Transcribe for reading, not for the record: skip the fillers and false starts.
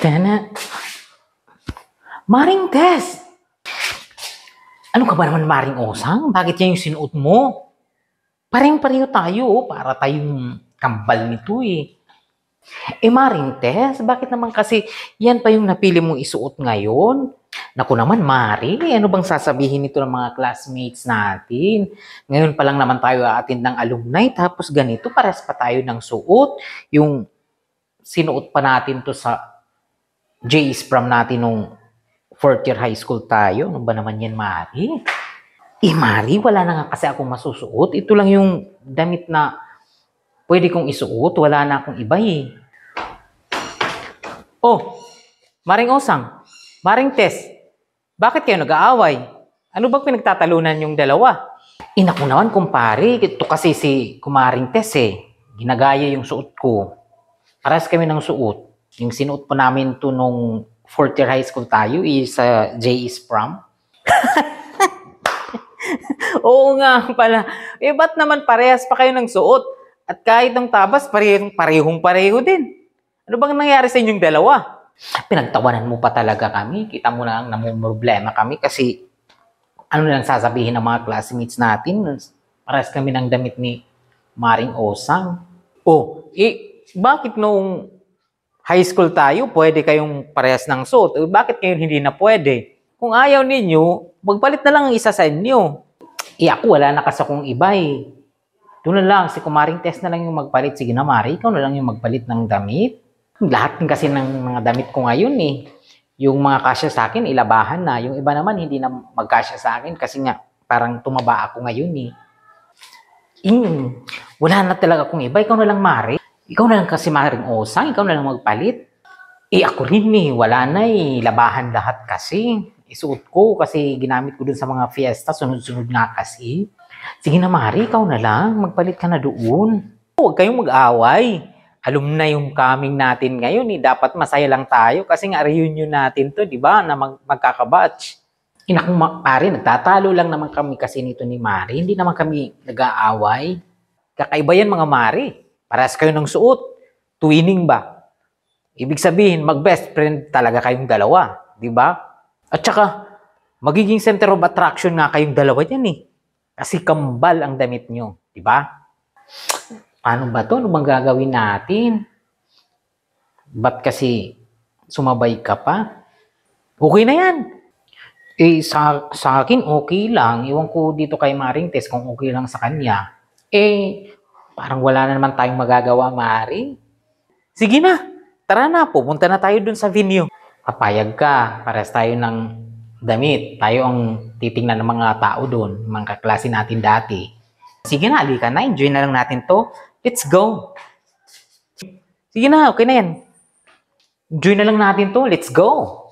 Tana. Maring Tess! Ano ka ba naman, Maring Osang? Bakit yan yung sinuot mo? Pareng-pareho tayo, para tayong kambal nito eh. Maring Tess, bakit naman kasi yan pa yung napili mong isuot ngayon? Naku naman, Mari, ano bang sasabihin nito ng mga classmates natin? Ngayon pa lang naman tayo aattend ng alumni, tapos ganito, pares pa tayo ng suot. Yung sinuot pa natin to sa JS prom natin nung fourth year high school tayo. Ano ba naman yan, Mari? Mari, wala na nga kasi akong masusuot. Ito lang yung damit na pwede kong isuot. Wala na akong iba eh. Oh, Maring Osang, Maring Tess, bakit kayo nag-aaway? Ano bang pinagtatalunan yung dalawa? Naku naman, kumpare. Ito kasi si Kumaring Tess eh. Ginagaya yung suot ko. Paras kami ng suot. Yung sinuot pa namin to nung fourth year high school tayo is sa JS prom. Oo nga pala. Ba't naman parehas pa kayo ng suot? At kahit ng tabas, parehong-pareho din. Ano bang nangyari sa inyong dalawa? Pinagtawanan mo pa talaga kami. Kita mo na namumroblema kami kasi ano lang sasabihin ng mga classmates natin. Parehas kami ng damit ni Maring Osang. Oh, bakit nung high school tayo, pwede kayong parehas ng suot? Bakit kayo hindi na pwede? Kung ayaw ninyo, magpalit na lang ang isa sa inyo. Ako wala na kasi akong iba eh. Doon na lang, si Kumaring Tess na lang yung magpalit. Sige na, Mari, ikaw na lang yung magpalit ng damit. Lahat kasi ng mga damit ko ngayon eh. Yung mga kasya sa akin, ilabahan na. Yung iba naman, hindi na magkasya sa akin kasi nga, parang tumaba ako ngayon eh. Wala na talaga akong iba. Ikaw na lang, Mari. Ikaw na lang kasi, Maring Osang. Ikaw na lang magpalit. Ako rin eh. Wala na eh. Labahan lahat kasi. Isuot ko kasi ginamit ko dun sa mga fiesta. Sunod-sunod nga kasi. Sige na, Mari. Ikaw na lang. Magpalit ka na doon. Huwag kayong mag-away. Alumni yung coming natin ngayon eh. Dapat masaya lang tayo kasi nga reunion natin to, di ba? Na magkakabatch. Kung Mari, nagtatalo lang naman kami kasi nito ni Mari. Hindi naman kami nag-aaway. Kakaiba yan mga Mari. Parehas kayo ng suot. Twinning ba? Ibig sabihin, mag-best friend talaga kayong dalawa. Di ba? At saka, magiging center of attraction nga kayong dalawa yan eh. Kasi kambal ang damit nyo. Di ba? Paano ba to? Ano bang gagawin natin? Ba't kasi sumabay ka pa? Okay na yan. Sa akin, okay lang. Iwan ko dito kay Maring Tess kung okay lang sa kanya. Parang wala na naman tayong magagawa, Mari. Sige na. Tara na, pupunta na tayo dun sa venue. Papayag ka. Pares tayo ng damit. Tayo ang titingnan ng mga tao dun. Mga kaklase natin dati. Sige na, halika na. Enjoy na lang natin to. Let's go. Sige na, okay na yan. Enjoy na lang natin to. Let's go.